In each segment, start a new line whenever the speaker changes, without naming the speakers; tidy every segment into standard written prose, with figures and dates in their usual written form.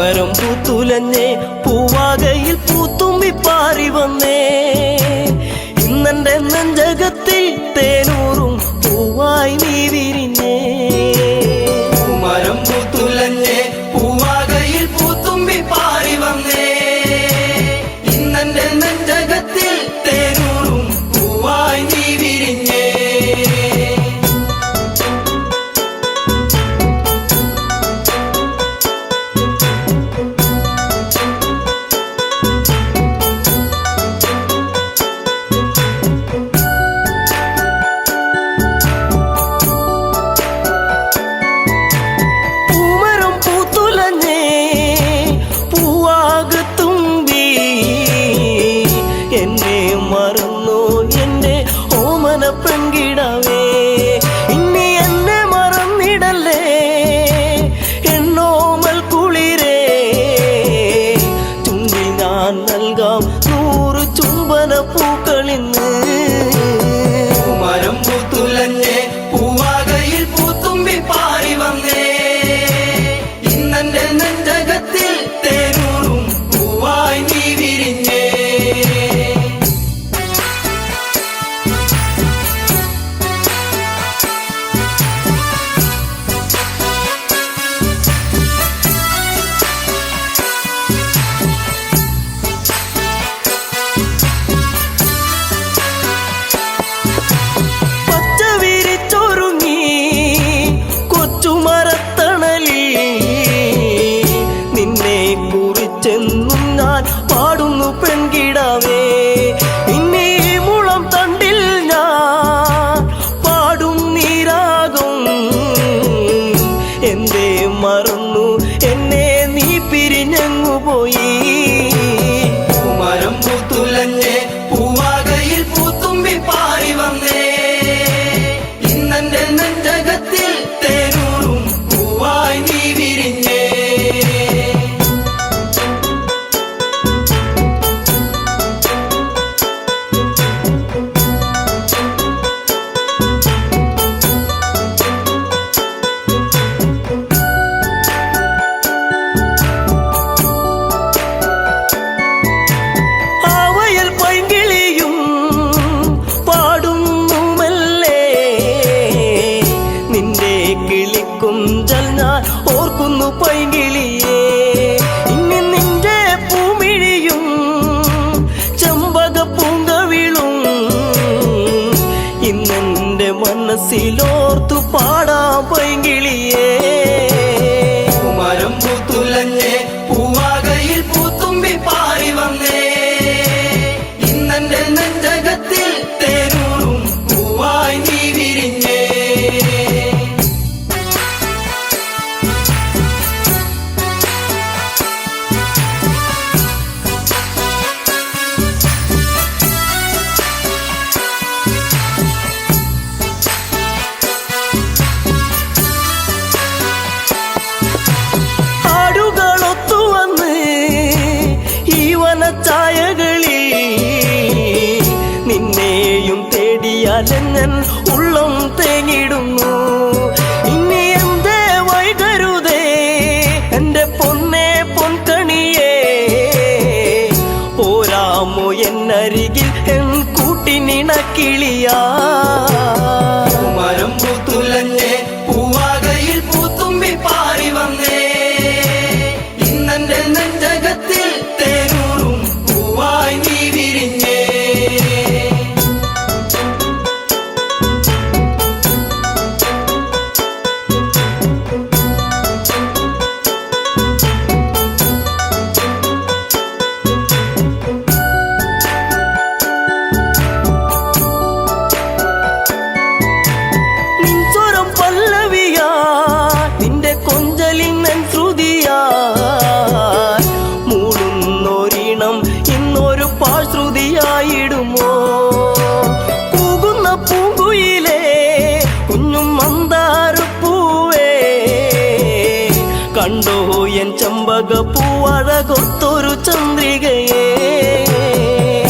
പൂമരം പൂത്തുലഞ്ഞേ പൂവാകയിൽ പൂത്തുമ്പി പാറി വന്നേ ഇന്നെന്റെ നെഞ്ചകത്തിൽ തേനൂറും പൂവായി നീ വിരിഞ്ഞേ
പൂമരം പൂത്തുലഞ്ഞേ പൂവാകയിൽ പൂത്തുമ്പി പാറി വന്നേ ഇന്നെന്റെ നെഞ്ചകത്തിൽ തേനൂറും പൂവായി നീ വിരിഞ്ഞേ
പെൺകിടാവേ ഇനി എന്നെ മറന്നിടല്ലേ എന്നോമൽ കുളിരേ ചുണ്ടിൽ ഞാൻ നൽകാം 100 ചുംബന പൂക്കളിന്ന്
പൂമരം പൂത്തുലഞ്ഞേ പൂവാകയിൽ പൂത്തുമ്പി പാറി വന്നേ ഇന്നെന്റെ നെഞ്ചകത്തിൽ തേനൂറും പൂവായി നീ വിരിഞ്ഞേ ചെന്നും ഞാൻ പാടുന്നു പെൺകിടാവേ ഇനി മുളം തണ്ടിൽ ഞാൻ പാടും നീരാകും എന്തേ മറന്നു എന്നെ നീ പിരിഞ്ഞങ്ങു പോയി പൂമരം പൂത്തുലഞ്ഞേ പൂവാകയിൽ പൂത്തുമ്പി പാറി വന്നേ ഇന്നെന്റെ നെഞ്ചകത്തിൽ തേനൂറും പൂവായി നീ വിരിഞ്ഞേ
കിളിക്കുഞ്ചൽ ഞാൻ ഓർക്കുന്നു പൈങ്കിളിയേ ഇനി നിന്റെ പൂമിഴിയും ചെമ്പക പൂങ്കവിളും ഇന്നെന്റെ മനസ്സിലോർത്തു പാടാം പൈങ്കിളിയേ
പൂമരം പൂത്തുലഞ്ഞേ പൂവാകയിൽ പൂത്തുമ്പി പാറി വന്നേ ഇന്നെന്റെ നെഞ്ചകത്തിൽ തേനൂറും പൂവായി നീ വിരിഞ്ഞേ ചായകളിൽ നിന്നെയും തേടിയാലെങ്ങൻ ഉള്ളം തേങ്ങിടുന്നു ഇനി എന്തേ വൈകരുതേ എന്റെ പൊന്നേ പൊൻകണിയേ പോരാമോ എന്നരികിൽ എൻ കൂട്ടിനിണക്കിളിയാ പൂമരം പൂത്തുലഞ്ഞേ പൂവാകയിൽ പൂത്തുമ്പി പാറി വന്നേ ഇന്നെന്റെ നെഞ്ചകത്തിൽ തേനൂറും പൂവായി നീ വിരിഞ്ഞേ
നിൻസ്വരം പല്ലവിയാ നിന്റെ കൊഞ്ചലിൻ ശ്രുതിയാ മൂടുന്നൊരിണം ഇന്നൊരു പാശ്രുതിയായിടുമോ കൂകുന്ന പൂങ്കുയിലേ കുഞ്ഞും മന്ദാരപ്പൂവേ കണ്ടോ എൻ ചെമ്പക പൂവഴകൊത്തൊരു ചന്ദ്രികയേ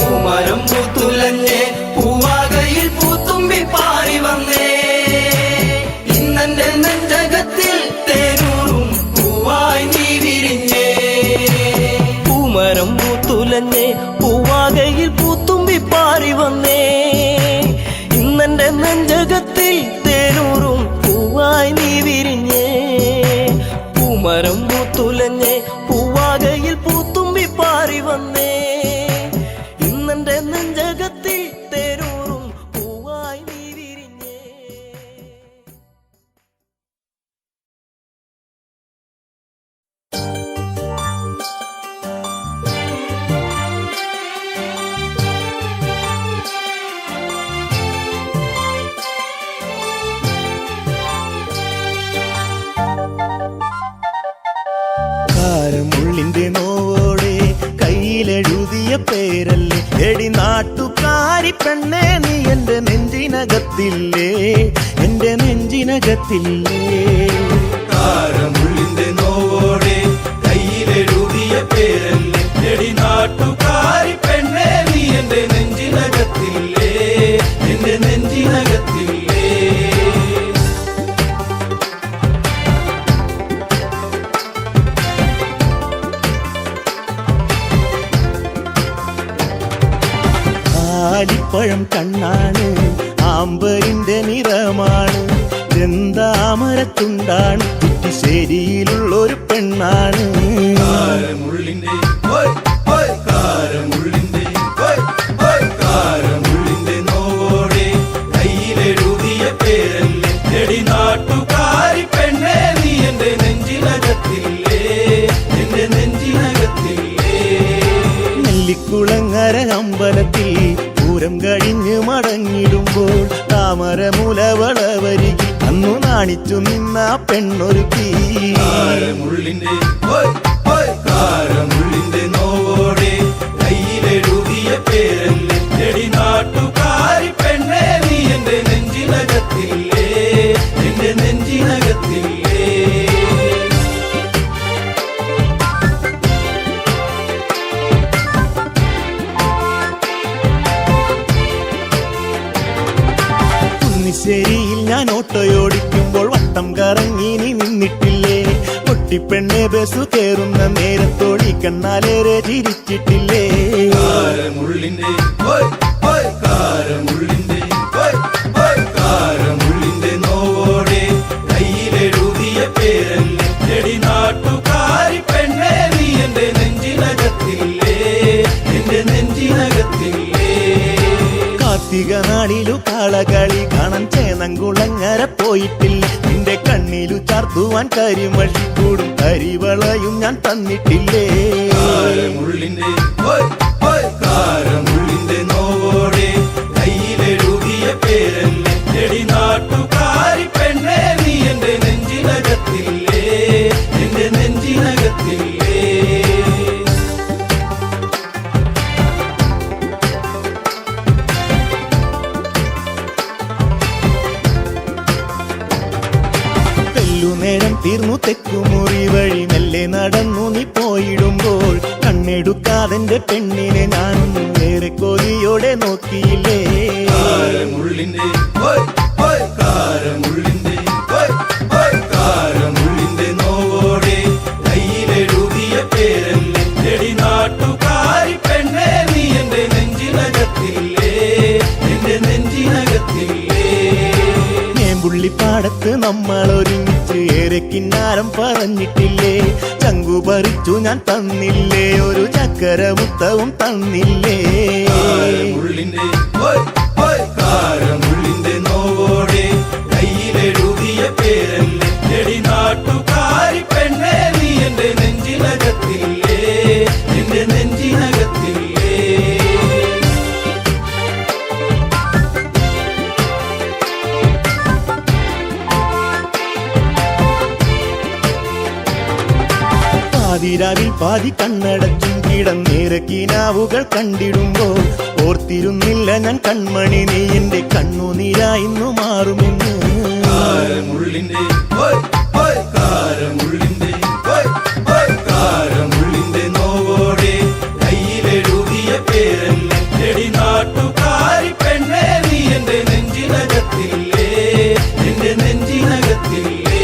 പൂമരം പൂത്തുലഞ്ഞേ പൂവാകയിൽ പൂത്തുമ്പി പാറി വന്നേ ഇന്നെന്റെ നെഞ്ചകത്തിൽ തേനൂറും പൂവായി നീ വിരിഞ്ഞേ
എഴുതിയ പേരല്ലേ എടി നാട്ടുകാരി പെണ്ണേ നീ എന്റെ നെഞ്ചിനകത്തില്ലേ എന്റെ നെഞ്ചിനകത്തില്ലേ
കാരമുള്ളിന്റെ നോവോടെ കയ്യിലെഴുതിയ പേരല്ലേ എടി നാട്ടുകാരി പെണ്ണേ നീ എന്റെ നെഞ്ചിനകത്തില്ലേ എന്റെ നെഞ്ചിനകത്തില്ലേ
ആലിപ്പഴം കണ്ണാണ് ആമ്പരിന്റെ നിറമാണ് ചെന്താമരത്തുണ്ടാണ് ചുറ്റിശ്ശേരിയിലുള്ളൊരു പെണ്ണാണ്
കാരമുള്ളിന്റെ കാരമുള്ളിന്റെ കാരമുള്ളിന്റെ നോവോടെ കയ്യിലെഴുതിയ പേരല്ലേ എടി നാട്ടുകാരി പെണ്ണേ നീ എന്റെ നെഞ്ചിനകത്തില്ലേ എന്റെ നെഞ്ചിനകത്തില്ലേ
നെല്ലിക്കുളങ്ങര അമ്പലത്തിൽ പൂരം കഴിഞ്ഞ് മടങ്ങിടുമ്പോൾ താമരമുലവളവരികിൽ അന്നു നാണിച്ചു നിന്ന പെണ്ണൊരുക്കി
കാരമുള്ളിന്റെ കാരമുള്ളിന്റെ നോവോടെ കയ്യിലെഴുതിയ പേരല്ലേ എടി നാട്ടുകാരി പെണ്ണേ നീ എന്റെ നെഞ്ചിനകത്തില്ലേ എന്റെ നെഞ്ചിനകത്തില്ലേ
കുന്നിശ്ശേരിയിൽ ഞാൻ ഓട്ടോയോടിക്കുമ്പോൾ വട്ടം കറങ്ങി നീ നിന്നിട്ടില്ലേ പൊട്ടിപ്പെണ്ണെ ബസ് കയറുന്ന നേരത്തോടി കണ്ണാലേറെ ചിരിച്ചിട്ടില്ലേ
കാരമുള്ളിന്റെ കാരമുള്ളിന്റെ കാരമുള്ളിന്റെ നോവോടെ കയ്യിലെഴുതിയ പേരല്ലേ എടി നാട്ടുകാരി പെണ്ണേ നീ എന്റെ നെഞ്ചിനകത്തില്ലേ എന്റെ നെഞ്ചിനകത്തില്ലേ
കാർത്തിക നാളിലു കാളകളി കാണാൻ ചേനങ്കുളങ്ങര പോയിട്ടില്ല നിന്റെ കണ്ണിലു ചാർത്തുവാൻ കരിമഴിക്കൂടും കരിവളയും ഞാൻ തന്നിട്ടില്ലേ
കാരമുള്ളിന്റെ കാരമുള്ളിന്റെ നോവോടെ കയ്യിലെഴുതിയ പേരല്ലേ എടി നാട്ടുകാരി പെണ്ണേ നീ എന്റെ നെഞ്ചിനകത്തില്ലേ എന്റെ നെഞ്ചിനകത്തില്ലേ
നേരം തീർന്നു തെക്കുമുറി വഴി മെല്ലെ നടന്നു നീ പോയിടുമ്പോൾ കണ്ണെടുക്കാതെന്റെ പെണ്ണിനെ ഞാനൊന്നും ഏറെ കൊതിയോടെ നോക്കിയില്ലേ
കാരമുള്ളിന്റെ കാരമുള്ളിന്റെ കാരമുള്ളിന്റെ നോവോടെ കയ്യിലെഴുതിയ പേരല്ലേ എടി നാട്ടുകാരി പെണ്ണേ നീ എന്റെ നെഞ്ചിനകത്തില്ലേ എന്റെ നെഞ്ചിനകത്തില്ലേ
പുള്ളിപ്പാടത്ത് നമ്മൾ ഒരുമിച്ച് ഏറെ കിന്നാരം പറഞ്ഞിട്ടില്ലേ ചങ്കു പറിച്ചു ഞാൻ തന്നില്ലേ ഒരു ചക്കര മുത്തവും തന്നില്ലേ
കാരമുള്ളിന്റെ കാരമുള്ളിന്റെ നോവോടെ കയ്യിലെഴുതിയ പേരല്ലേ എടി നാട്ടുകാരി പെണ്ണേ നീ എന്റെ നെഞ്ചിനകത്തില്ലേ എന്റെ നെഞ്ചിനകത്തില്ലേ
പാതിരാവിൽ പാതി കണ്ണടച്ചും കിടന്നേറെ കിനാവുകൾ കണ്ടിടുമ്പോൾ ഓർത്തിരുന്നില്ല ഞാൻ കൺമണി നീ എന്റെ കണ്ണുനീരായിന്നു മാറുമെന്ന്
കാരമുള്ളിന്റെ കാരമുള്ളിന്റെ കാരമുള്ളിന്റെ നോവോടെ കയ്യിലെഴുതിയ പേരല്ലേ എടി നാട്ടുകാരി പെണ്ണേ നീ എന്റെ നെഞ്ചിനകത്തില്ലേ എന്റെ നെഞ്ചിനകത്തില്ലേ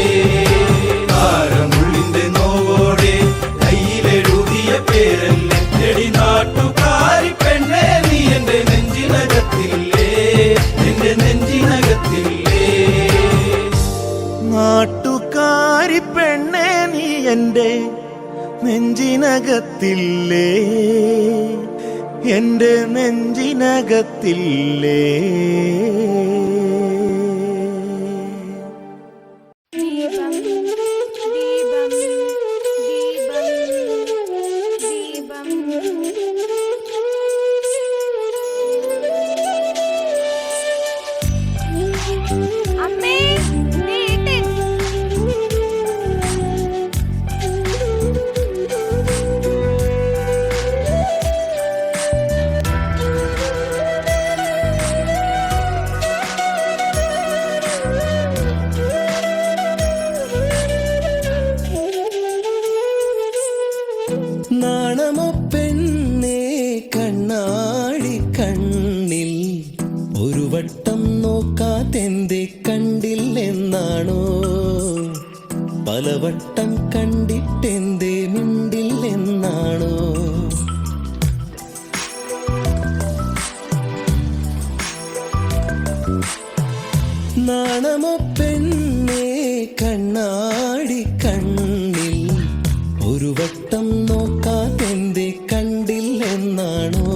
കാരമുള്ളിന്റെ നോവോടെ കയ്യിലെഴുതിയ പേരല്ലേ എടി നാട്ടുകാരി പെണ്ണേ നീ എന്റെ നെഞ്ചിനകത്തില്ലേ എന്റെ നെഞ്ചിനകത്തില്ലേ
നാട്ടുകാരി പെണ്ണേ നീ എന്റെ നെഞ്ചിനകത്തില്ലേ എന്റെ നെഞ്ചിനകത്തില്ലേ
ദീപം ദീപം ദീപം ദീപം അമ്മേ നീട്ടൻ
പലവട്ടം കണ്ടിട്ടെന്തേ മിണ്ടില്ലെന്നാണോ? നാണമോ പെണ്ണേ കണ്ണാടി കണ്ണിൽ ഒരു വട്ടം നോക്കാതെന്തേ കണ്ടില്ലെന്നാണോ?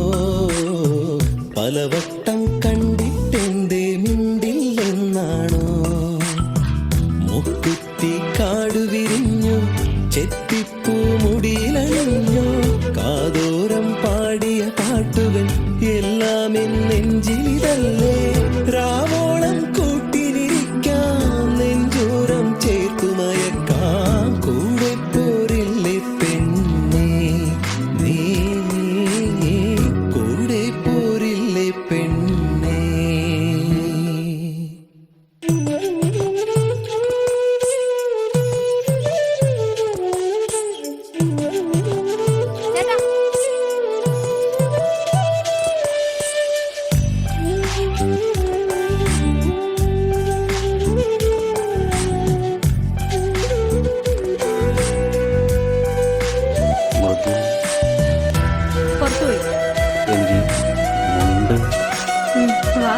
പലവട്ടം കണ്ടിട്ടെന്തേ മിണ്ടില്ലെന്നാണോ? മുക്കുത്തി കാടുവിരിഞ്ഞു ചെത്തിപ്പൂ മുടിയിലണിഞ്ഞു കാതോരം പാടിയ പാട്ടുകൾ എല്ലാം നെഞ്ചിലിതല്ലേ? രാവോളം കൂട്ടിനിരിക്കാം നെഞ്ചോരം ചേർത്തുമയക്കാം കൂടെ പോരില്ലേ പെണ്ണേ നീ കൂടെ പോരില്ലേ പെണ്ണേ?
ചേട്ടാ പുറത്തുപോയി വാ.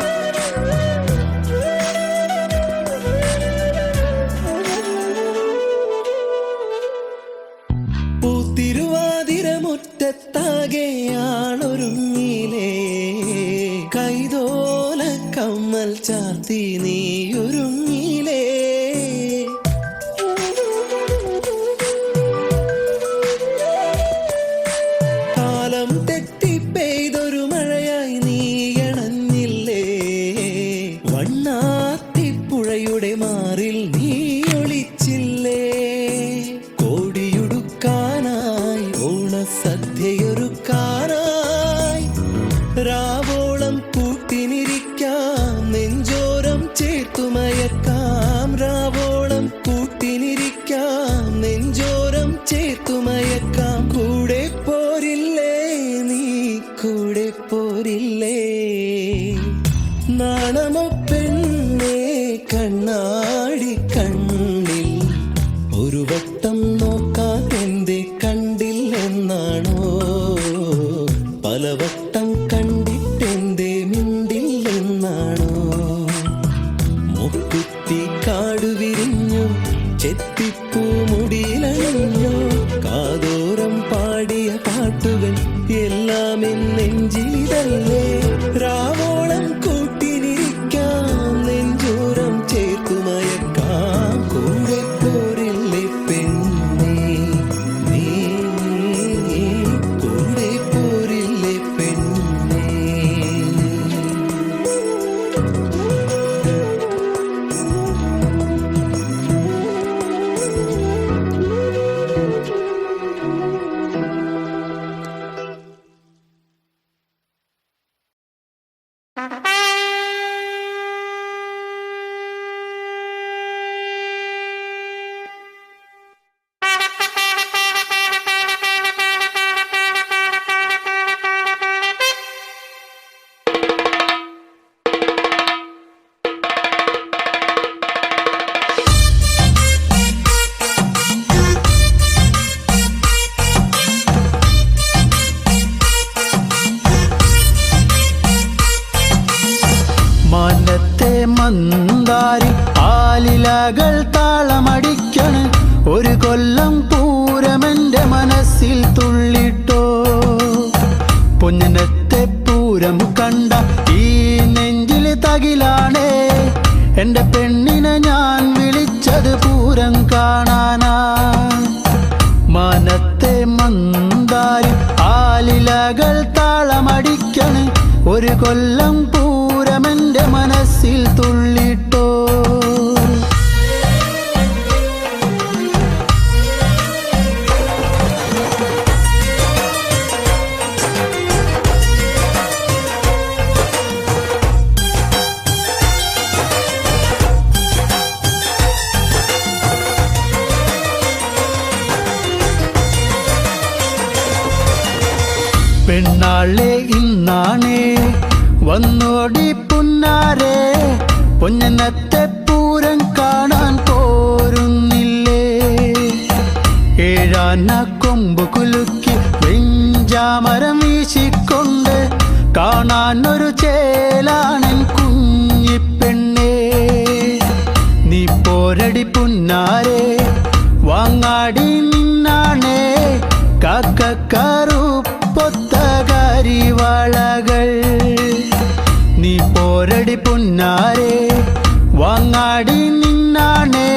പൂത്തിരുവാതിര മുറ്റത്താകെയാണൊരുങ്ങിലേ കൈതോല കമ്മൽ ചാർത്തി നീയൊരുങ്ങിലേ കാലം തെറ്റി പെയ്തൊരു മഴയായി നീയണഞ്ഞില്ലേ? വണ്ണാത്തിപ്പുഴയുടെ മാറിൽ നീ ഒളിച്ചില്ലേ? കോടിയുടുക്കാനായി ഓണസദ്യയൊരുക്കാനായി രാവോളം കൂട്ടിനിരിക്കാം നെഞ്ചോരം ചേർത്തുമയക്കാം. രാവോളം കൂട്ടിനിരിക്കാം നെഞ്ചോരം ചേർത്തുമയക്കാം കൂടെ പോരില്ലേ നീ കൂടെ പോരില്ലേ? നാണമോ പെണ്ണേ കണ്ണാടി കണ്ണിൽ ഒരു വട്ടം നോക്കാതെന്തേ കണ്ടില്ലെന്നാണോ? പലവട്ടം കണ്ടിട്ടെന്തേ മിണ്ടില്ലെന്നാണോ? മുക്കുത്തി കാടുവിരിഞ്ഞു ചെത്തിപ്പൂ മുടിയിലണിഞ്ഞു കാതോരം പാടിയ പാട്ടുകൾ എല്ലാം നെഞ്ചിലിതല്ലേ? രാവോളം കൂട്ടിനിരിക്കാം നെഞ്ചോരം ചേർത്തുമയക്കാം കൂടെ പോരില്ലേ പെണ്ണേ നീ കൂടെ പോരില്ലേ പെണ്ണേ?
മാനത്തെ മന്ദാരി ആലിലകൾ താളമടിക്കണ് ഒരു കൊല്ലം പൂരമെന്റെ മനസ്സിൽ തുള്ളിട്ടോ. പൊന്നനത്തെ പൂരം കണ്ട ഈ നെഞ്ചിൽ തകിലാണേ എന്റെ പെണ്ണിനെ ഞാൻ വിളിച്ചത് പൂരം കാണാനാ. മാനത്തെ മന്ദാരി ആലിലകൾ താളമടിക്കണ് ഒരു കൊല്ലം പൂരമെന്റെ മനസ്സിൽ തുള്ളിട്ടോ. പെണ്ണാളെ ഇന്നാണേ വന്നോടി പുന്നാരെ പൊന്നനത്തെ പൂരം കാണാൻ പോ ഒരു ചേലാണൻ കുഞ്ഞിപ്പെണ്ണേ. നീ പോരടി പുന്നാരെ വാങ്ങാടി നിന്നാണേ കാക്കക്കറുപ്പൊത്ത കരിവാളകൾ. നീ പോരടി പുന്നാരെ വാങ്ങാടി നിന്നാണേ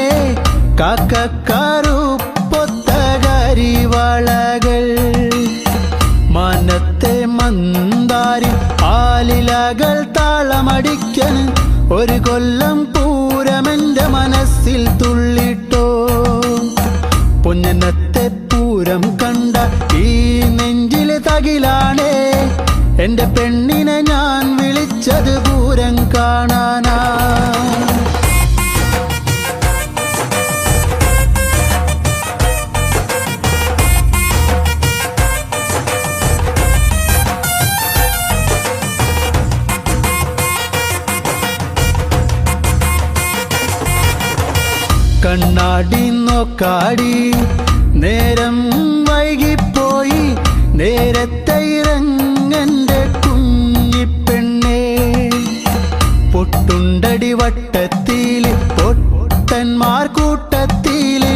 കാക്കക്കറുപ്പൊത്ത കരിവാളകൾ. മനത്തെ മന്ദാരി ആലിലകൾ താളമടിക്കൻ ഒരു കൊല്ലം പൂരമെന്റെ മനസ്സിൽ തുള്ളിട്ടോ. പൊന്നനത്തെ പൂരം കണ്ട ഈ നെഞ്ചിലെ തകിലാണേ എന്റെ പെണ്ണിനെ ഞാൻ വിളിച്ചത് പൂരം കാണാനാ. കണ്ണാടി നോക്കാടി നേരം വൈകിപ്പോയി നേരത്തെ ഇറങ്ങന്റെ കുഞ്ഞിപ്പെണ്ണേ. പൊട്ടുണ്ടടി വട്ടത്തില് പൊട്ടന്മാർ കൂട്ടത്തില്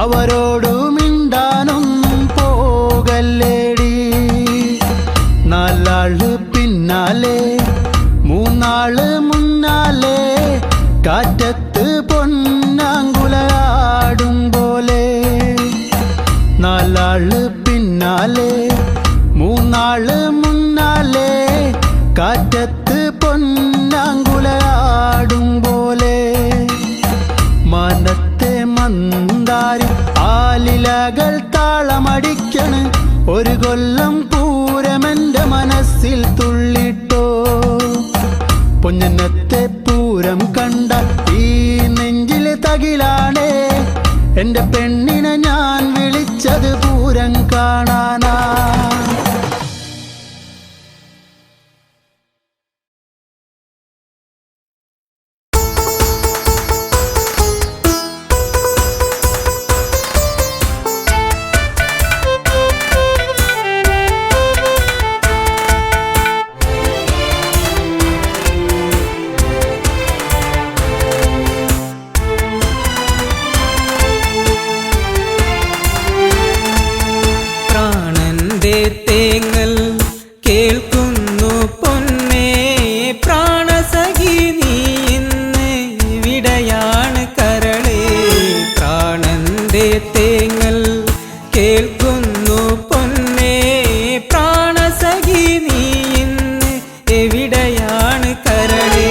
അവരോടു മിണ്ടാനൊന്നും പോകല്ലേടി. നാലാള് പിന്നാലെ മൂന്നാള് മുന്നാലെ കാറ്റത്ത് പൊന്നാങ്കുലയാടും പോലെ. നാലാള് പിന്നാലെ മൂന്നാള് മുന്നാലെ കാറ്റത്ത് പൊന്നാങ്കുലയാടും പോലെ. മനത്തെ മന്ദാരി ആലിലകൾ താളമടിക്കണ് ഒരു കൊല്ലം പൂരമെന്റെ മനസ്സിൽ തുള്ളിട്ടോ. പൊന്നനത്തെ പൂരം കണ്ട ഈ നെഞ്ചിലെ തകിലാണേ എന്റെ പെണ്ണിനെ ഞാൻ വിളിച്ചത് പൂരം കാണാനാ.
തേങ്ങൽ കേൾക്കുന്നു പൊന്നേ പ്രാണസഖി നീ ഇന്ന് വിടയാണ് കരളേ. പ്രാണന്റെ തേങ്ങൽ കേൾക്കുന്നു പൊന്നേ പ്രാണസഖി നീ ഇന്ന് എവിടെയാണ് കരളേ.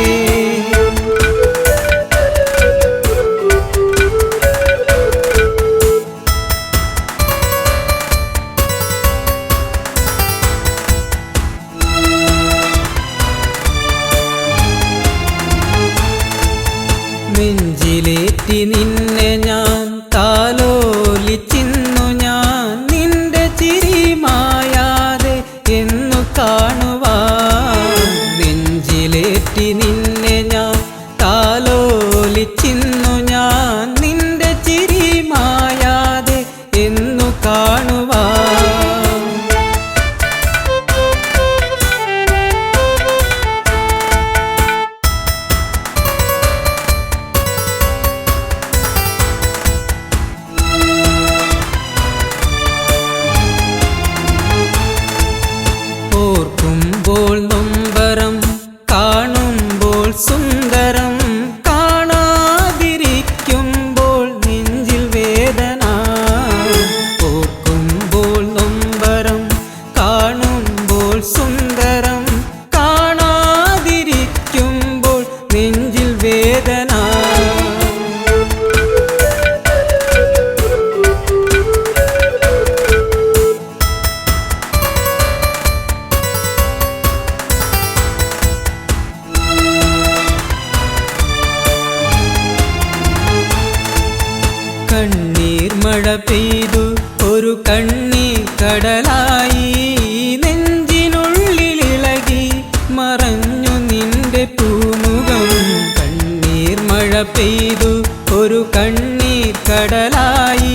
നെഞ്ചിലേറ്റി നിന്നെ ഞാൻ താലോലിച്ചിന്നു ഞാൻ നിന്റെ ചിരി മായാതെ എന്നു കാണുവാൻ. നെഞ്ചിലേറ്റി നിന്നെ ഞാൻ താലോലിച്ചിന്നു ഞാൻ നിന്റെ ചിരി മായാതെ എന്നു കാണുവാൻ. ഓർക്കുമ്പോൾ നൊമ്പരം കാണുമ്പോൾ സുന്ദരം കാണാതിരിക്കുമ്പോൾ നെഞ്ചിൽ വേദന. ഓർക്കുമ്പോൾ നൊമ്പരം കാണുമ്പോൾ സുന്ദരം കാണാതിരിക്കുമ്പോൾ നെഞ്ചിൽ വേദന. കണ്ണീർ മഴ പെയ്തു ഒരു കണ്ണീർ കടലായി നെഞ്ചിനുള്ളിലിളകി മറഞ്ഞു നിന്റെ പൂമുഖം. കണ്ണീർ മഴ പെയ്തു ഒരു കണ്ണീർ കടലായി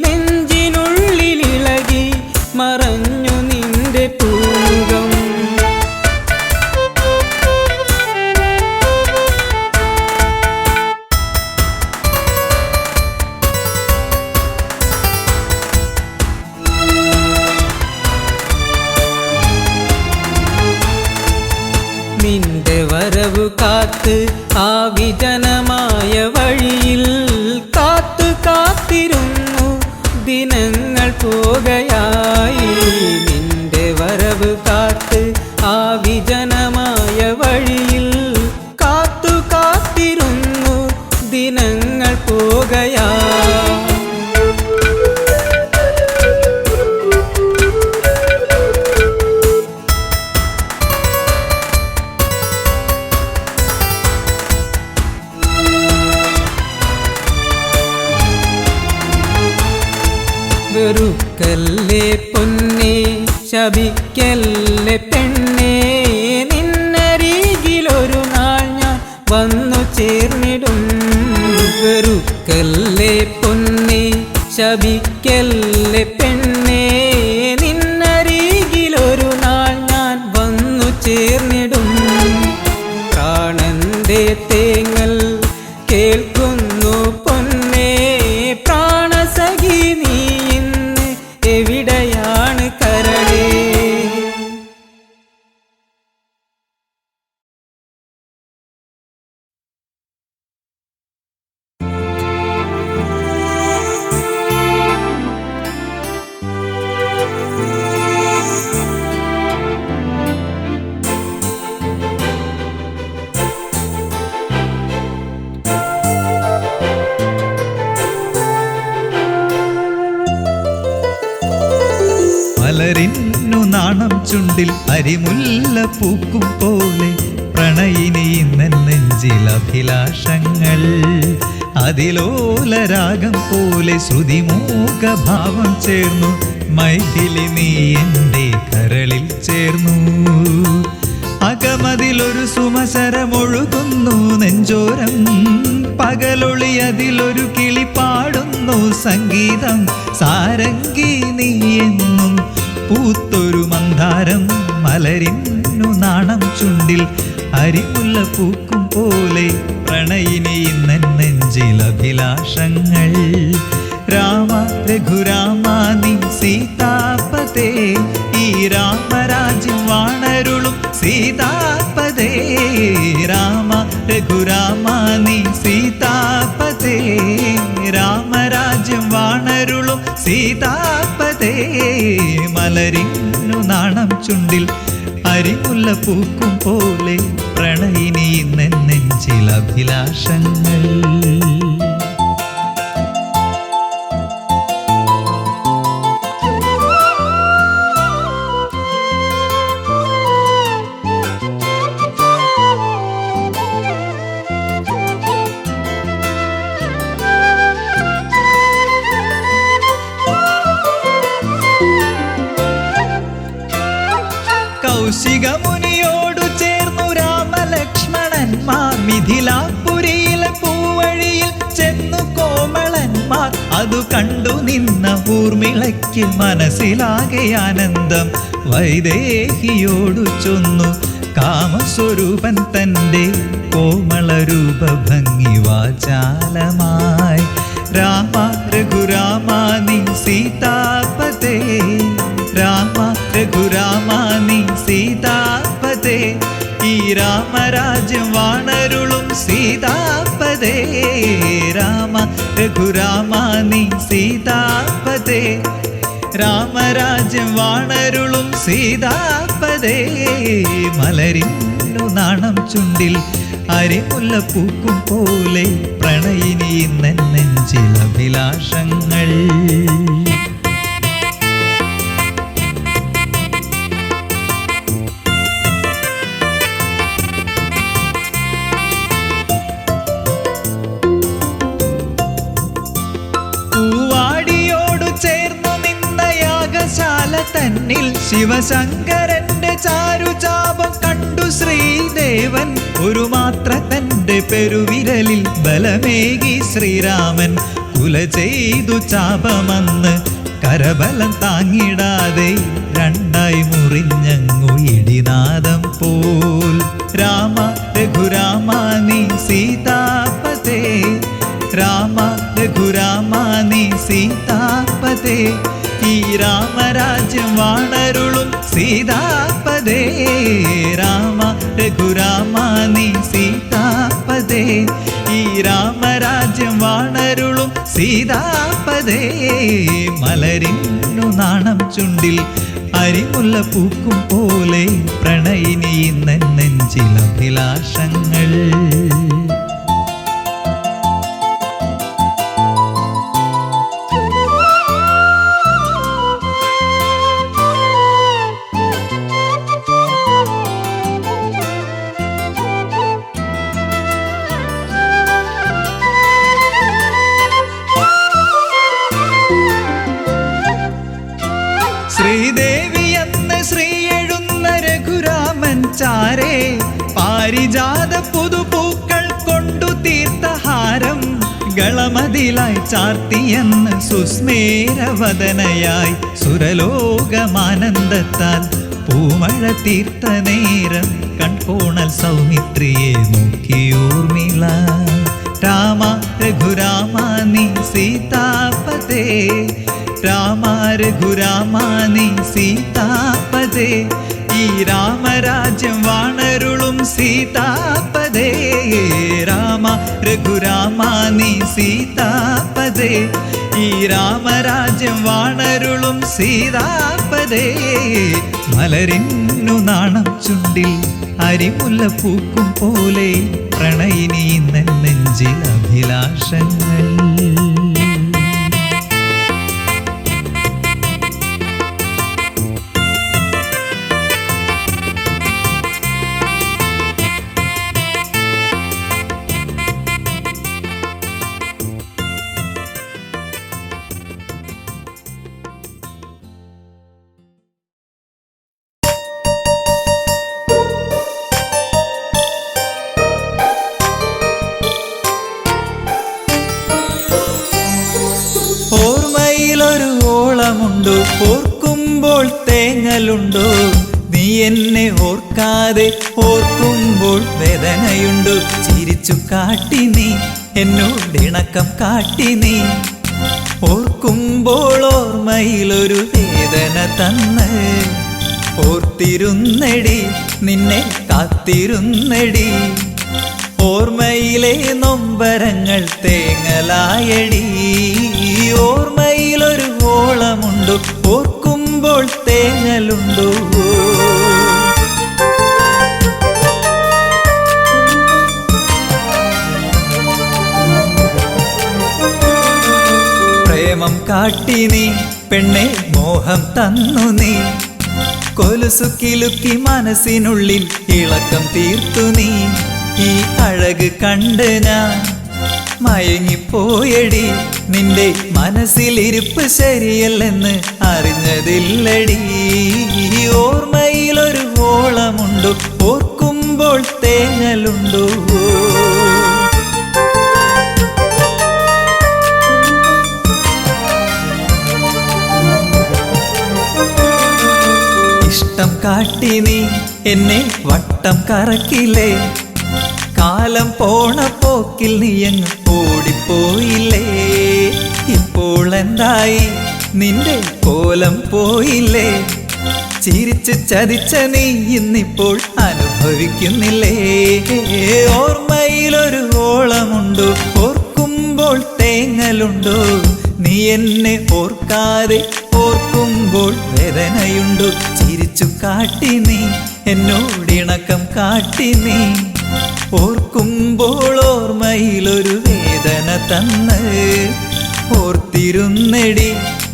നെഞ്ചിനുള്ളിലിളകി മറഞ്ഞു നിന്റെ പൂമുഖം. നിന്റെ വരവു കാത്ത് ആ വിജനമായ വഴിയിൽ കാത്തു കാത്തിരുന്നു ദിനങ്ങൾ പോകയായി. നിന്റെ വരവ് കാത്ത് ആ വിജനമായ വഴിയിൽ കാത്തു കാത്തിരുന്നു ദിനങ്ങൾ പോകയായി. വെറുക്കല്ലേ പൊന്നേ ശപിക്കല്ലേ പെണ്ണേ, നിന്നരികിലൊരു നാൾ ഞാൻ വന്നു ചേർന്നിടും. വെറുക്കല്ലേ പൊന്നേ ശപിക്കല്ലേ പെണ്ണേ, നിന്നരികിലൊരു നാൾ ഞാൻ വന്നു ചേർന്നിടും. പ്രാണന്റെ തേങ്ങൽ കേൾക്കുന്നു പൊന്നേ, പ്രാണസഖി നീ ഇന്ന് എവിടെയാണ് കരളേ?
മലരിന്നു നാണം ചുണ്ടിൽ അരിമുല്ല പൂക്കും പോലെ പ്രണയിനി നെഞ്ചിൽ അഭിലാഷങ്ങൾ. അതിലോലരാഗം പോലെ ശ്രുതിമൂകഭാവം ചേർന്നു മൈഥിലി നീ എൻ്റെ കരളിൽ ചേർന്നു. അകമതിലൊരു സുമസരമൊഴുകുന്നു നെഞ്ചോരം, പകലൊളി അതിലൊരു കിളി പാടുന്നു സംഗീതം. സാരംഗി നീ എന്നും പൂത്തൊരു മന്ദാരം, മലരിന്നു നാണം ചുണ്ടിൽ അരിമുല്ല പൂക്കും പോലെ പ്രണയിനി നെഞ്ചിൽ അഭിലാഷങ്ങൾ. രാമ രഘുരാമ നീ സീതാപതേ, ഈ രാമരാജ്യം വാണരുളും സീതാപതേ. രാമ രഘുരാമ നീ സീതാപതേ, രാമരാജ്യം വാണരുളും സീതാപതേ. മലരിന്നു നാണം ചുണ്ടിൽ അരിമുല്ല പൂക്കും പോലെ പ്രണയിനി നെഞ്ചിൽ അഭിലാഷങ്ങൾ. കൗശികമുനിയോടു ചേർന്നു രാമലക്ഷ്മണന്മാർ മിഥിലാപുരിയിലെ പൂവഴിയിൽ ചെന്നു കോമളന്മാർ. അതു കണ്ടു നിന്ന ഊർമിളയ്ക്ക് മനസ്സിലാകെ ആനന്ദം. വൈദേഹിയോടു ചൊന്നു കാമസ്വരൂപൻ തൻ്റെ കോമളരൂപ ഭംഗി വാചാലമായി. രാമ രഘുരാമ നീ സീതാപതേ, രാമ രഘുരാമ നീ സീതാപതേ. ഈ രാമരാജ്യം വാണരുളും സീതാപതേ. രാമ രഘുരാമ നീ സീതാപതേ, രാമരാജ്യം വാണരുളും സീതാപതേ. മലരിന്നു നാണം ചുണ്ടിൽ അരിമുല്ല പൂക്കും പോലെ പ്രണയിനി നെഞ്ചിൽ അഭിലാഷങ്ങൾ. പൂവാടിയോടു ചേർന്നു നിന്ന യാഗശാല തന്നിൽ ശിവശങ്കരന്റെ ചാരുചാപം കണ്ടു ശ്രീദേവൻ. ഒരു മാത്ര തന്റെ പെരുവിരലിൽ ബലമേകി ശ്രീരാമൻ. കുല ചെയ്തു ചാപമന്ന് കരബലം താങ്ങിടാതെ രണ്ടായി മുറിഞ്ഞങ്ങു ഇടിനാദം പോൽ. രാമ രഘുരാമ നീ സീതാപതേ, രാമ രഘുരാമ നീ സീതാപതേ. ഈ രാമരാജ്യം വാണരുളും സീതാപതേ. രാമ രഘുരാമ നീ സീതാപദേ ഈ രാമരാജ്യം വാണരുളും സീതാപദേ മലരിന്നു നാണം ചുണ്ടിൽ അരിമുല്ല പൂക്കും പോലെ പ്രണയിനി നെഞ്ചിലഭിലാഷങ്ങൾ ശ്രീദേവി എന്ന് ശ്രീ എഴുന്ന രഘുരാമൻ ചാരേ പാരിജാത പുതുപൂക്കൾ കൊണ്ടു തീർത്ഥഹാരം ഗളമതിലായി ചാർത്തിയെന്ന് സുസ്മേരവദനയായി സുരലോകമാനന്ദത്താൽ പൂമഴ തീർത്ത നേരം കൺകോണൽ സൗമിത്രിയെ നോക്കിയോർമിള രാമ രഘുരാമ നീ സീതാപദേ രാമ രഘുരാമ നീ സീതാപദേ ഈ രാമരാജ്യം വാണരുളും സീതാപദേ രാമ രഘുരാമ നീ സീതാപദേ ഈ രാമരാജ്യം വാണരുളും സീതാപദേ മലരിന്നു നാണം ചുണ്ടിൽ അരിമുല്ല പൂക്കും പോലെ പ്രണയിനി നെഞ്ചിൽ അഭിലാഷങ്ങൾ ഓർമ്മയിലൊരു ഓളമുണ്ടോ ഓർക്കുമ്പോൾ തേങ്ങലുണ്ടോ നീ എന്നെ ഓർക്കാതെ ഓർക്കുമ്പോൾ വേദനയുണ്ടോ ചിരിച്ചു കാട്ടി നീ എന്നോടിണക്കം കാട്ടി നീ ഓർക്കുമ്പോൾ ഓർമ്മയിലൊരു വേദന തന്ന് ഓർത്തിരുന്നടി നിന്നെ കാത്തിരുന്നടി ഓർമ്മയിലെ നൊമ്പരങ്ങൾ തേങ്ങലായടി ഓർമ്മയിലൊരു ഓളമുണ്ടോ ഓർക്കുമ്പോൾ തേങ്ങലുണ്ടോ പ്രേമം കാട്ടി നീ പെണ്ണെ മോഹം തന്നു നീ കൊലുസു കിലുക്കി മനസ്സിനുള്ളിൽ ഇളക്കം തീർത്തു നീ ഈ അഴക് കണ്ട് ഞാൻ മയങ്ങിപ്പോയടി നിന്റെ മനസ്സിലിരിപ്പ് ശരിയല്ലെന്ന് അറിഞ്ഞതില്ലടി ഓർമ്മയിലൊരു ഓളമുണ്ടോ ഓർക്കുമ്പോൾ തേങ്ങലുണ്ടോ ഇഷ്ടം കാട്ടി നീ എന്നെ വട്ടം കറക്കില്ലേ കാലം പോണ പോക്കിൽ നീയങ്ങ് ഓടിപ്പോയില്ലേ ഇപ്പോൾ എന്തായി നിന്റെ കോലം പോയില്ലേ ചിരിച്ച് ചതിച്ച നീ ഇന്നിപ്പോൾ അനുഭവിക്കുന്നില്ലേ ഓർമ്മയിലൊരു ഓളമുണ്ടോ ഓർക്കുമ്പോൾ തേങ്ങലുണ്ടോ നീ എന്നെ ഓർക്കാതെ ഓർക്കുമ്പോൾ വേദനയുണ്ടോ ചിരിച്ചു കാട്ടി നീ എന്നോടിണക്കം കാട്ടി നീ ഓർക്കുമ്പോൾ ഓർമ്മയിലൊരു വേദന തന്ന് ഓർത്തിരുന്നടി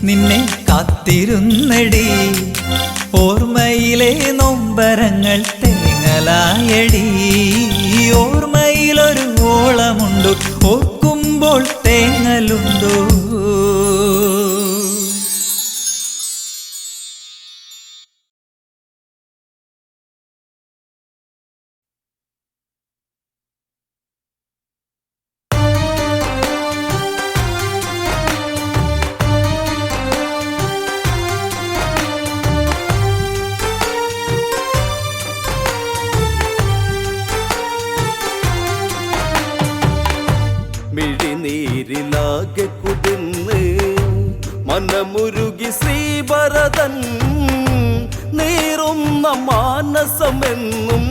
നിന്നെ കാത്തിരുന്നടി ഓർമ്മയിലെ നൊമ്പരങ്ങൾ തേങ്ങലായടി ഓർമ്മയിലൊരു ഓളമുണ്ടോ ഓർക്കുമ്പോൾ തേങ്ങലുണ്ടോ
മിഴിനീരിലാകെ കുതിർന്ന് മനമുരുകി ശ്രീഭരതൻ നീറുന്ന മാനസമെന്നും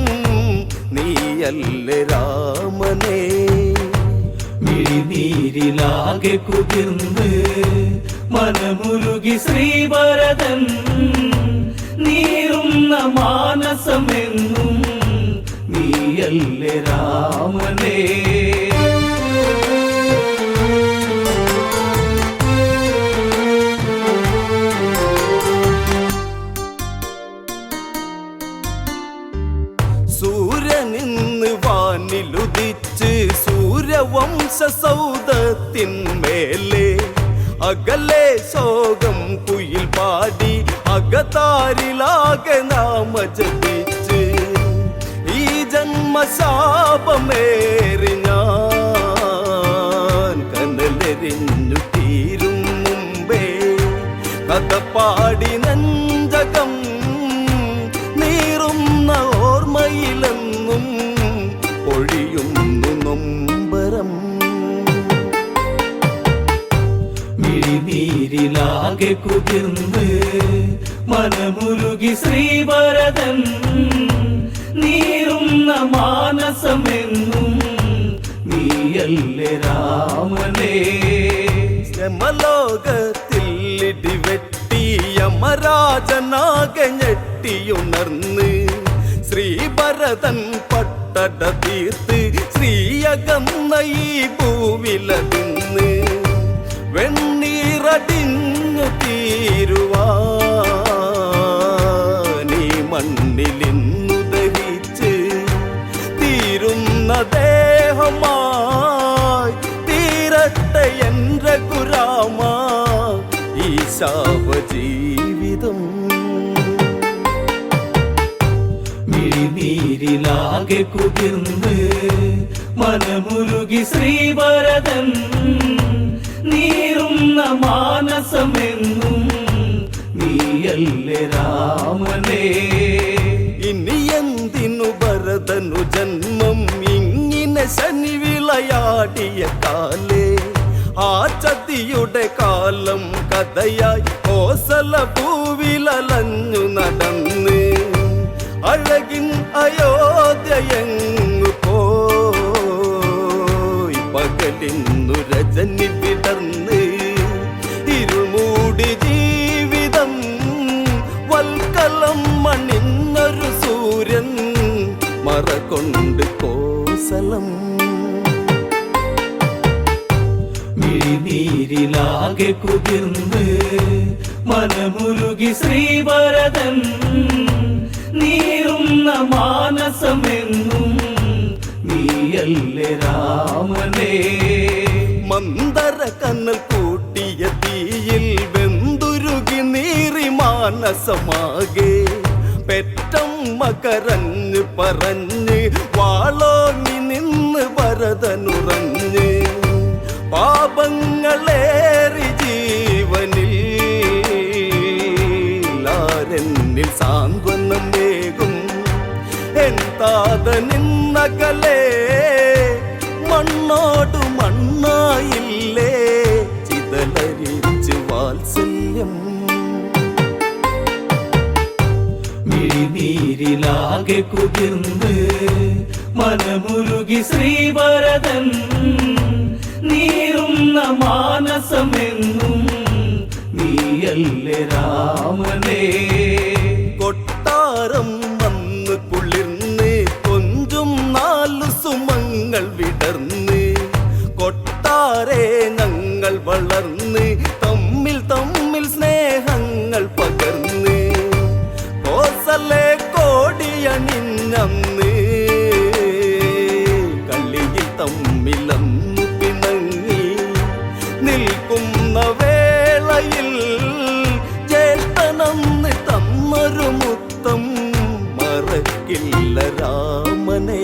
നീയല്ലേ രാമനേ.
മിഴിനീരിലാകെ കുതിർന്ന് മനമുരുകി ശ്രീഭരതൻ നീറുന്ന മാനസമെന്നും നീയല്ലേ രാമനേ.
സൂര്യനിന്ന് വാനിലുദിച്ച് സൂര്യവംശ സൗധത്തിന്മേലെ അകലെ ശോകം കുയിൽ പാടി അകതാരിലാകെ നാമ ജപിച്ച് ഈ ജന്മശാപമേറി ഞാൻ കനലെറിഞ്ഞു തീരും മുമ്പേ കഥ പാടി നെഞ്ചകം നീറുന്ന ഓർമ്മയിലെന്നും ഒഴിയുന്നു നൊമ്പരം.
മിഴിനീരിലാകെ കുതിർന്ന് മനമുരുകി ശ്രീഭരതൻ നീറുന്ന മാനസമെന്നും നീയല്ലേ രാമനേ.
ശ്രമലോകത്തിൽ ഇടിവെട്ടി യമരാജനാകെ ഞെട്ടിയുണർന്ന് ശ്രീഭരതൻ പട്ടട തീർത്ത് ശ്രീയകന്ന ഈ ഭൂവിലതിന്ന് വെണ്ണീറടിഞ്ഞു തീരുവാനീ മണ്ണിലിന്നു ദഹിച്ച് തീരുന്ന ദേഹമായി തീരട്ടെ എൻ രഘുരാമ ഈ ശാപജീവിതം.
മിഴിനീരിലാകെ കുതിർന്ന് മനമുരുകി ശ്രീഭരതൻ നീറുന്ന മാനസമെന്നും നീയല്ലേ രാമനേ.
ഇനി എന്തിനു ഭരതനു ജന്മം ഇങ്ങനെ ശനി വിളയാടിയ കാലേ ആ ചതിയുടെ കാലം കഥയായി കോസല ഭൂവിലലഞ്ഞു നടന്ന് അഴകിൻ അയോധ്യയങ്ങു പോയി പകലിന്നു രജനി വിടർന്ന് ഇരുമൂടി ജീവിതം വൽക്കലം മണിഞ്ഞൊരു സൂര്യൻ മറകൊണ്ട് കോസലം.
മിഴിനീരിലാകെ കുതിർന്ന് മനമുരുകി ശ്രീഭരതൻ നീറുന്ന മാനസമെന്നും നീയല്ലേ രാമനേ.
മന്ദര കനൽ കൂട്ടിയ തീയിൽ വെന്തുരുകി നീറി മാനസമാകെ പെറ്റമ്മ കരഞ്ഞ് പറഞ്ഞ് വാളോങ്ങി നിന്ന് ഭരതനുറഞ്ഞ് പാപങ്ങളേറി ജീവനിൽ ആരെന്നിൽ സാന്ത്വനം വേകും എൻ താതനിന്നകലേ മണ്ണോടു മണ്ണായില്ലേ ചിതലരിച്ച് വാത്സല്യം.
മിഴിനീരിലാകെ കുതിർന്ന് മനമുരുകി ശ്രീഭരതൻ നീറുന്ന മാനസമെന്നും നീയല്ലേ രാമനേ.
കൊട്ടാരം വന്ന് കുളിർന്ന് കൊഞ്ചും നാലു സുമങ്ങൾ വിടർന്ന് കൊട്ടാരെ ഞങ്ങൾ വളർന്ന് തമ്മിൽ തമ്മിൽ സ്നേഹങ്ങൾ പകർന്ന് കോസലെ കോടിയണിഞ്ഞന്ന് കളിയിൽ തമ്മിലന്നു പിണങ്ങി നിൽക്കുന്ന വേളയിൽ ജ്യേഷ്ഠനന്ന് തന്നൊരു മുത്തം മറക്കില്ല രാമനേ.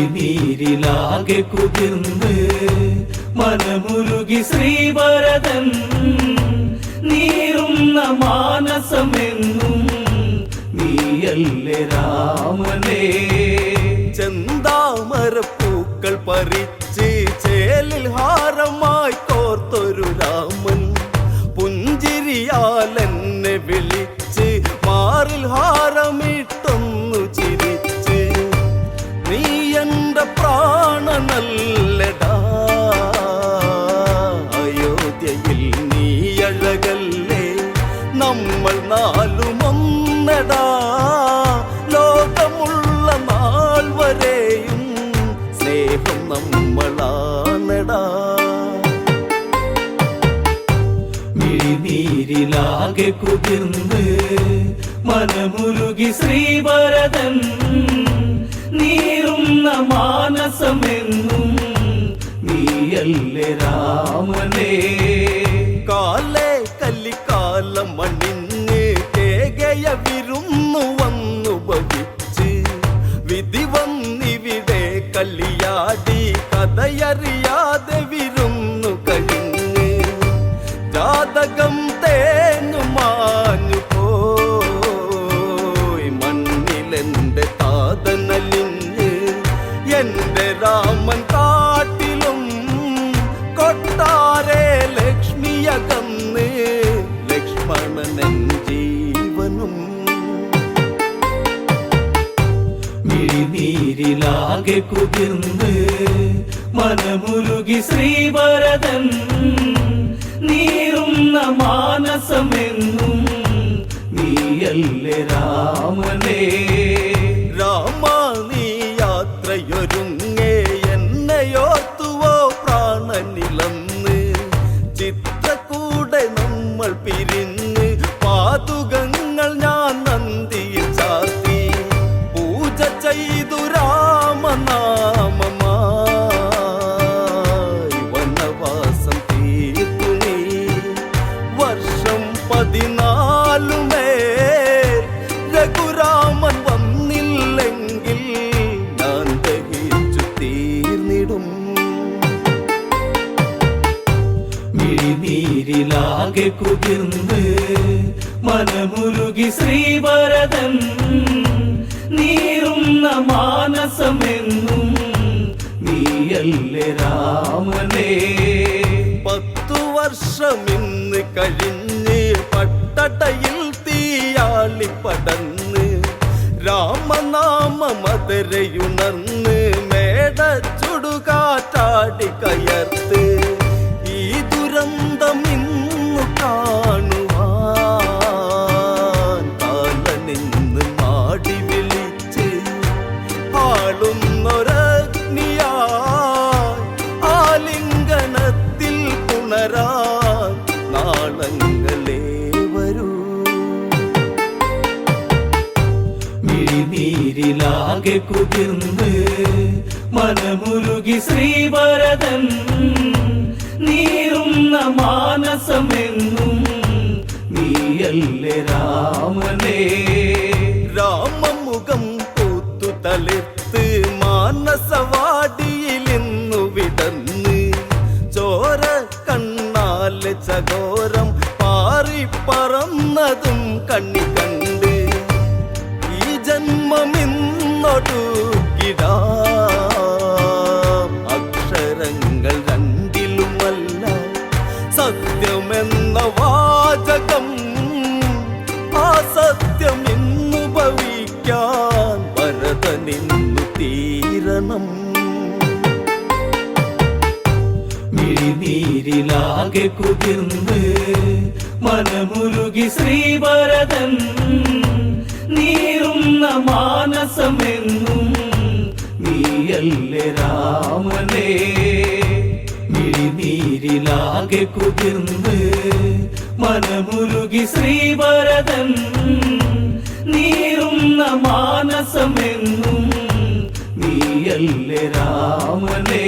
മിഴിനീരിലാകെ കുതിർന്ന് മനമുരുകി ശ്രീഭരതൻ നീറുന്ന മാനസമെന്നും നീയല്ലേ രാമനേ.
ചെന്താമരപ്പൂക്കൾ പറിച്ച് ചേലിൽ ഹാരമായി കോർത്തൊരു രാമൻ പുഞ്ചിരിയാൽ എന്നെ വിളിച്ച് മാറിൽ ഹാരമിട്ടൊന്നു ചിരിച്ച് നീ എൻ്റെ പ്രാണനല്ലടാ അയോധ്യയിൽ നീ അഴകല്ലേ നമ്മൾ നാലുമൊന്നടാ ലോകമുള്ള നാൾ വരെയും സ്നേഹം നമ്മളാണടാ
മിഴിനീരിലാകെ കുതിർന്ന് മനമുരുകി ശ്രീഭരതൻ നീറുന്ന മാനസമെന്നും നീയല്ലേ രാമനേ
കാലേ കല്ലിക്കാലം മണിഞ്ഞ് കേകയ വിരുന്നു വന്നു ഭവിച്ച് വിധി വന്നിവിടെ കല്ലിയാടി കഥയറിയാതെ വിരുന്നു കഴിഞ്ഞ് ജാതകം തേഞ്ഞു മാഞ്ഞു പോയി മണ്ണിലെന്റെ താതനലിഞ്ഞ് എന്റെ രാമൻ കാട്ടിലും കൊട്ടാരേ ലക്ഷ്മിയകന്ന് ലക്ഷ്മണനൻ ജീവനും
മിഴിനീരിലാകെ കുതിർന്ന് മനമുരുകി ശ്രീഭരതൻ നീറുന്ന മാനസമെന്നും നീയല്ലേ രാമനേ
രാമ നീ യാത്രയൊരുങ്ങേ എന്നെയോർത്തുവോ പ്രാണനിലന്ന് ചിത്രകൂടെ നമ്മൾ പിരിഞ്ഞ് പാതുകങ്ങൾ ഞാൻ നന്ദിയിൽ ചാർത്തി പൂജ ചെയ്തു രാമനാമമായി വനവാസം തീർത്തു നീ വർഷം 14 രഘുരാമൻ വന്നില്ലെങ്കിൽ ഞാൻ ദഹിച്ചു തീർന്നിടും
മിഴിനീരിലാകെ കുതിർന്ന് മനമുരുകി ശ്രീഭരതൻ നീറുന്ന മാനസമെന്നും നീയല്ലേ രാമനേ
10 വർഷം ഇന്ന് കഴിഞ്ഞ് പട്ടടയിൽ തീയാളി പടന്ന് രാമനാമ മധുരയുണർന്ന് മേട ചുടുകാറ്റാടി കയർത്ത് ഈ ദുരന്തം ഇന്നു കാണുവാൻ കാലനിന്ന് മാടി വിളിച്ച് ആളുന്നൊരഗ്നിയായി ആലിംഗനത്തിൽ പുണരാൻ നാളങ്ങളെ വരൂ
മിഴിനീരിലാകെ കുതിർന്ന് മനമുരുകി ശ്രീഭരതൻ നീറുന്ന മാനസമെന്നും നീയല്ലേ രാമനേ
രാമമുഖം പൂത്തു തളിർത്ത് മാനസവാടിയിലിന്നു വിടന്ന് ചോര കണ്ണാല് ചകോരം പാറി പറന്നതും കണ്ണി കണ്ട് ഈ ജന്മമിന്നൊടുക്കിടാം അക്ഷരങ്ങൾ രണ്ടിലുമല്ല സത്യമെന്ന വാചകം ആ സത്യം ഇന്നു ഭവിക്കാൻ ഭരതനിന്നു തീരണം
മിഴിനീരിലാകെ കുതിർന്ന് മനമുരുകി ശ്രീഭരതൻ നീറുന്ന മാനസമെന്നും നീയല്ലേ രാമനേ മിഴിനീരിലാകെ കുതിർന്ന് മനമുരുകി ശ്രീഭരതൻ നീറുന്ന മാനസമെന്നും നീയല്ലേ രാമനേ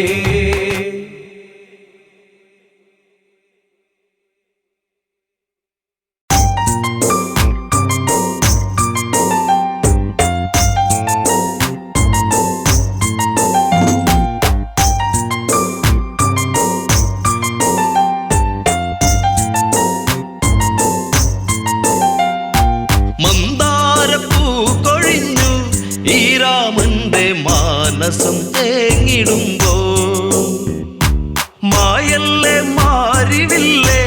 മനസ്സും തേങ്ങിടുമ്പോ മായല്ലേ മാറിവില്ലേ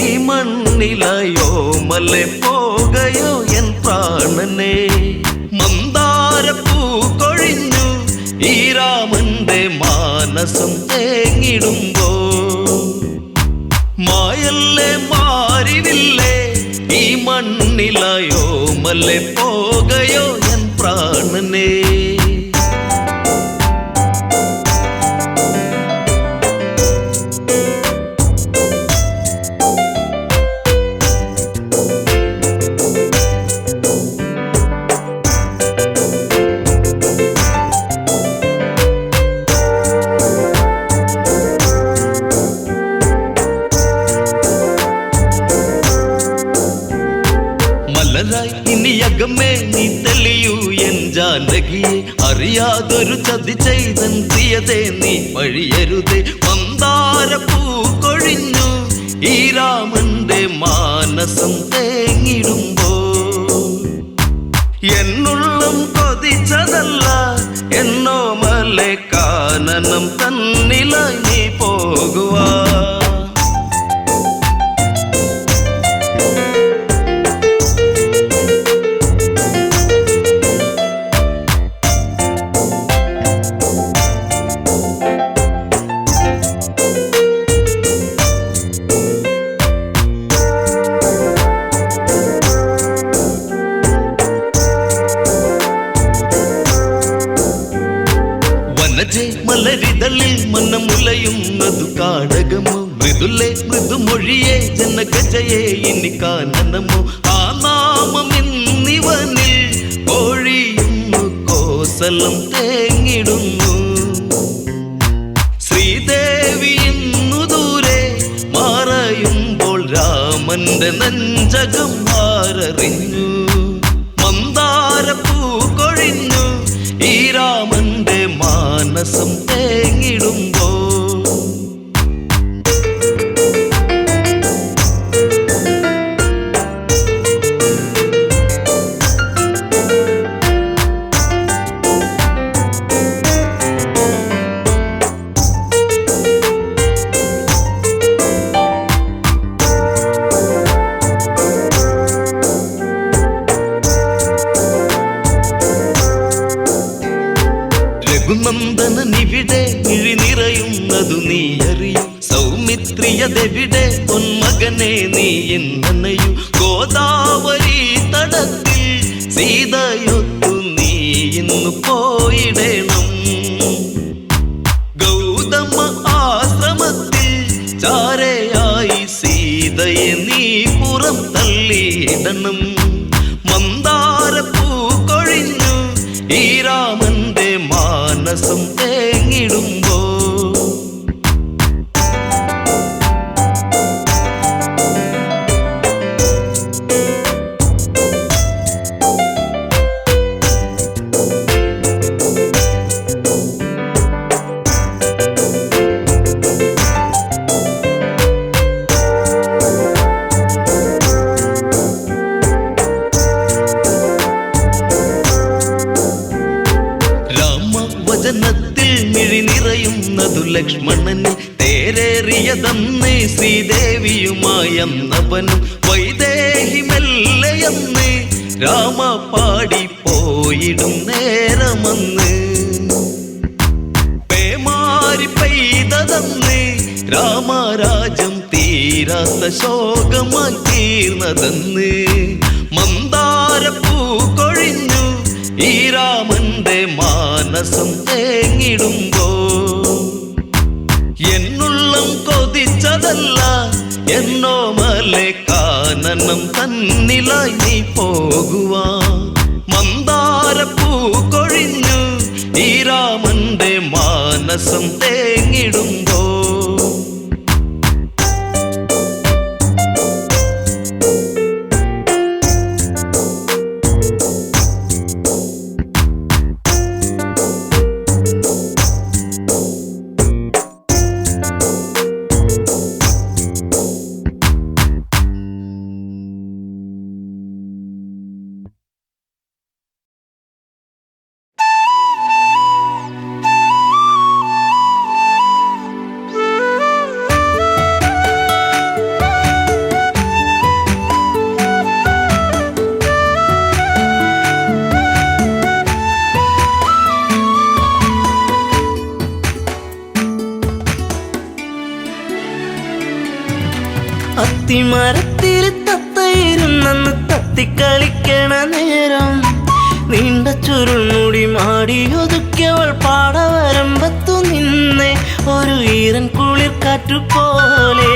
ഈ മണ്ണിലയോ മല്ലേ പോകയോ എൻ പ്രാ മന്ദാരപ്പൂ കൊഴിഞ്ഞു ഈ രാമന്റെ മാനസം തേങ്ങിടുമ്പോ മായല്ലേ മാറിവില്ലേ ഈ മണ്ണിലായോ മല്ലെ പോകയോ എൻ പ്രാണനേ ഇനിയകമേ നീ തെളിയൂ എൻ ജാനകിയെ അറിയാതൊരു ചതി ചെയ്തൻ പ്രിയതേ നീ വഴിയരുതേ മന്ദാരപ്പൂ കൊഴിഞ്ഞു ഈ രാമന്റെ മാനസം തേങ്ങിടുമ്പോ എന്നുള്ളം കൊതിച്ചതല്ല എന്നോ മലെ കാനനം തന്നിലായി നീ പോകുവാ മലരിതളിൽ മനമുലയുന്നതു കാടകമോ മൃദുലേ മൃദുമൊഴിയേ ജനഗജയെ ഇനി കാനനമോ ആ നാമം ഇന്നിവനിൽ കോഴിയുന്നു കോസലം തേങ്ങിടുന്നു ശ്രീദേവി ഇന്നു ദൂരെ മറയുമ്പോൾ രാമന്റെ നെഞ്ചകം ആരറിഞ്ഞു മന്ദാരപ്പൂ കൊഴിഞ്ഞു ഈ രാമന്റെ മാനസം തേങ്ങിടുമ്പോ രഘുനന്ദനനിവിടെ മിഴി നിറയുന്നതു നീ അറിയും സൗമിത്രിയതെവിടെ പൊന്മകനെ നീ എന്നനയു ഗോദാവരി തടത്തിൽ സീതയൊത്തു നീ ഇന്നു പോയിടണം ഗൗതമ ആശ്രമത്തിൽ ചാരയായി സീതയെ നീ പുറം തള്ളിയിടണം മന്ദാരപ്പൂ കൊഴിഞ്ഞു ഈ രാമന്റെ മാനസം തേങ്ങിടുമ്പോ വചനത്തിൽ മിഴി നിറയുന്നതു ലക്ഷ്മണന് തേരേറിയതന്ന് ശ്രീദേവിയുമായന്നവനും വൈദേഹി മെല്ലയെന്ന് രാമ പാടി പോയിടും നേരമന്ന് പേമാരി പെയ്തതെന്ന് രാമരാജം തീരാത്ത ശോകമായി തീർന്നതെന്ന് മന്ദാരപ്പൂ കൊഴിഞ്ഞു ഈ രാമന്റെ മാനസം തേങ്ങിടുമ്പോ എന്നുള്ളം കൊതിച്ചതല്ല എന്നോ മലെ കാനനം തന്നിലായി നീ പോകുവാ മന്ദാരപ്പൂ കൊഴിഞ്ഞു ഈ രാമന്റെ മാനസം തേങ്ങിടുമ്പോ
അത്തിമരത്തിൽ തത്തയിരുന്നെന്ന് തത്തിക്കളിക്കണ നേരം നീണ്ട ചുരുൾമുടി മാടി ഒതുക്കിയവൾ പാടവരമ്പത്തു നിന്നെ ഒരു ഈറൻ കുളിർ കാറ്റുപോലെ.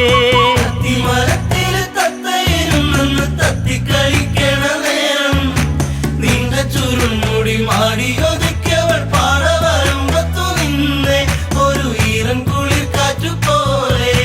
അത്തിമരത്തിൽ തത്തയിരുന്നെന്ന് തത്തിക്കളിക്കണ നേരം നീണ്ട ചുരുൾമുടി മാടി ഒതുക്കിയവൾ പാടവരമ്പത്തു നിന്നെ ഒരു ഈറൻ കുളിർ കാറ്റുപോലെ.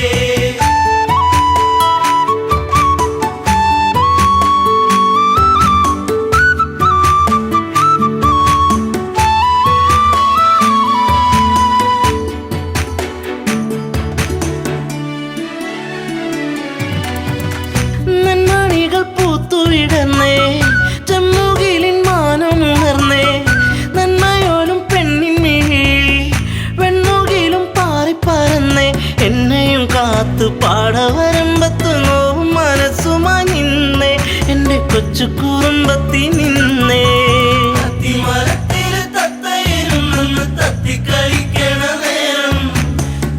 നന്മണികൾ പൂത്തുവിടർന്നേ ചെമ്മുകിലിൻ മാനമുണർന്നേ നന്മയോലും പെണ്ണിൻ മിഴി വെണ്ണുകിലും പാറിപ്പറന്നേ എന്നെയും കാത്തു പാടവരമ്പത്ത് നോവും മനസ്സുമായി നിന്നേ എൻ്റെ കൊച്ചു കുറുമ്പത്തി നിന്നേ. അത്തിമരത്തിൽ തത്തയിരുന്നെന്ന് തത്തിക്കളിക്കണ നേരം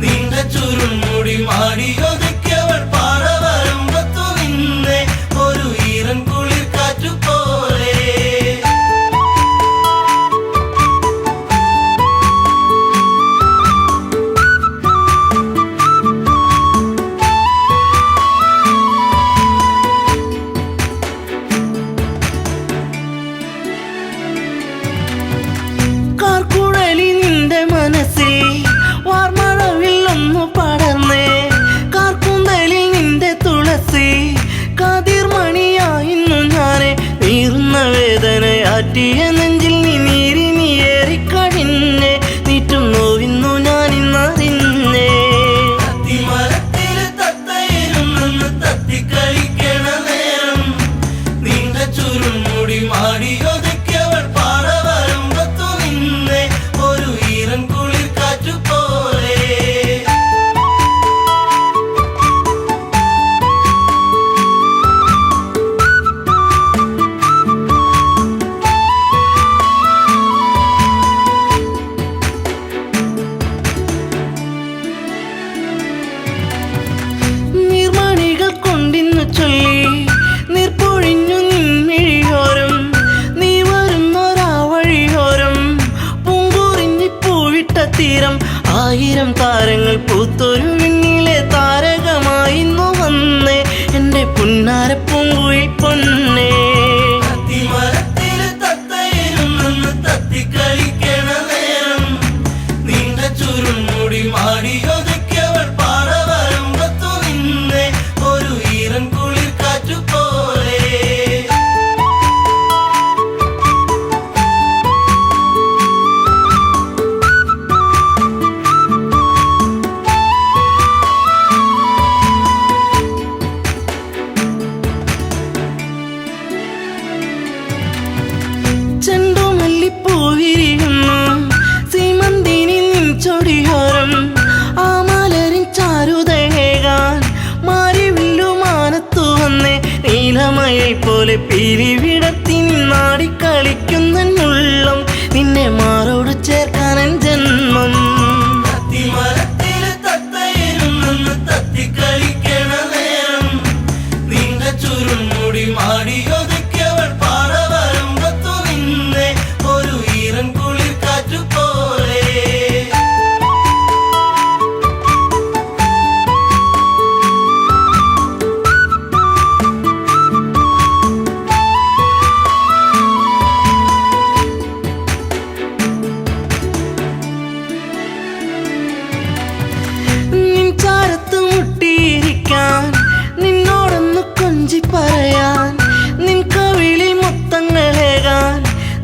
നീണ്ട ചുരുൾമുടി മാടി ഒതുക്കിയവൾ പാടവരമ്പത്തു നിന്നെ ഒരു ഈറൻ കുളിർ കാറ്റുപോലെ. കാർക്കുഴലി നിന്റെ മനസ്സിൽ വാർമഴവിൽ ഒന്നു പടർന്നേ കാർക്കുന്തലിൽ നിന്റെ തുളസി കാതിർമണിയായിരുന്നു ഞാനെ നീറുന്ന വേദനയാറ്റിയ നെഞ്ചിൽ നീ നീരി നീയേറിക്കഴിഞ്ഞേ നീറ്റും നോവിന്നു ഞാനിന്നറിഞ്ഞേ. അത്തിമരത്തിൽ തത്തയിരുന്നെന്ന് തത്തിക്കളിക്കണ നേരം നീണ്ട ചുരുൾമുടി മാടി ഒതുക്കിയവൾ പാടവരമ്പത്തു നിന്നെ ഒരു ഈറൻ കുളിർ കാറ്റുപോലെ. നീർമണികൾ കൊണ്ടിന്നു ചൊല്ലി നീർപ്പൊഴിഞ്ഞു നിൻമിഴിയോരം നീ വരുന്നൊരാ വഴിയോരം പൂങ്കുറിഞ്ഞി പൂവിട്ട തീരം ആയിരം താരങ്ങൾ പൂത്തൊരു വിണ്ണിലെ താരകമായിന്നു വന്നേ എൻ്റെ പുന്നാര പൂങ്കുയിൽ പൊന്നേ. അത്തിമരത്തിൽ തത്തയിരുന്നെന്ന് തത്തിക്കളിക്കണ നേരം നീണ്ട ചുരുൾമുടി മാടി ഒതുക്കിയവൾ പാടവരമ്പത്തു നിന്നെ ഒരു ഈറൻ കുളിർ കാറ്റുപോലെ. ചെണ്ടുമല്ലിപ്പൂവിരിയുന്നു സീമന്തിനി നിൻ ചൊടിയോരം ആ മലരിൻ ചാരുതയേകാൻ മാരിവില്ലു മാനത്തു വന്നേ നീലമയിൽ പോലെ പിരിവിടത്തി നിന്നാടിക്കളിക്കുന്നുള്ളം നിന്നെ മാറോട് ചേർക്കാനൻ ജന്മം. അത്തിമരത്തിൽ തത്തയിരുന്നെന്ന് തത്തിക്കളിക്കണ നേരം നീണ്ട ചുരുൾമുടി മാടി ഒതുക്കിയവൾ പാടവരമ്പത്തു നിന്നെ ഒരു ഈറൻ കുളിർ കാറ്റുപോലെ. നിൻ ചാരത്ത് മുട്ടിയിരിക്കാൻ നിന്നോടൊന്ന് കൊഞ്ചി പറയാൻ നിൻ കവിളിൽ മുത്തങ്ങളേകാൻ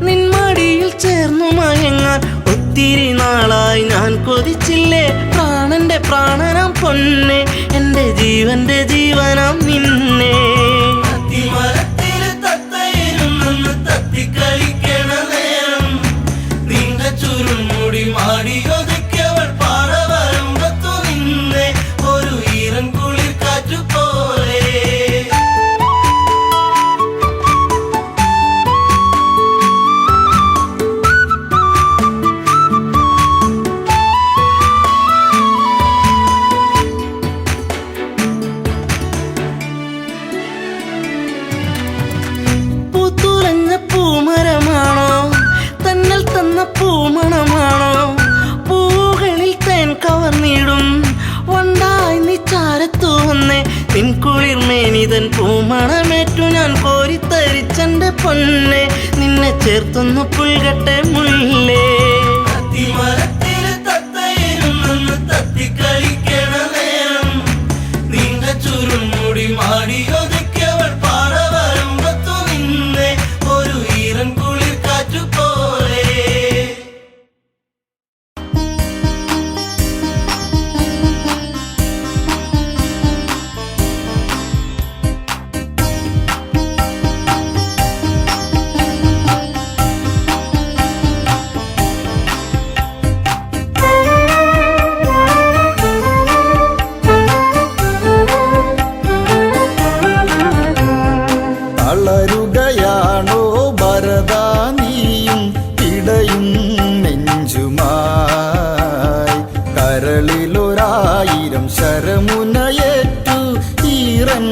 നിൻ മടിയിൽ ചേർന്നു മയങ്ങാൻ ഒത്തിരി നാളായി ഞാൻ കൊതിച്ചില്ലേ പ്രാണന്റെ പ്രാണനാം പൊന്നെ എൻ്റെ ജീവന്റെ ജീവനാം നിന്നെ. അത്തിമരത്തിൽ തത്തയിരുന്നെന്ന് തത്തിക്കളിക്കണ നേരം നീണ്ട ചുരുൾമുടി മാടി ഒതുക്കിയവൾ പാടവരമ്പത്തു നിന്നെ ഒരു ഈറൻ കുളിർ കാറ്റുപോലെ. പൂമണമേറ്റു ഞാൻ കോരിത്തരിച്ചെന്റെ പൊന്നെ നിന്നെ ചേർത്തൊന്നു പുൽകട്ടെ മുല്ലേ അത്തിമരത്തില് തത്തയിരുന്നെന്ന് തത്തിക്കളിക്കണ നേരം നീണ്ട ചുരുൾമുടി മാടിയൊതുക്കിയവൾ പാറ വരുമ്പത്തു നിന്നെ ഒരു ഈറൻ കുളിർ കാറ്റുപോലെ
തളരുകയാണോ ഭരതാ നീയും ഇടയും നെഞ്ചുമായി കരളിലൊരായിരം ശരമുനയേറ്റു ഈറൻ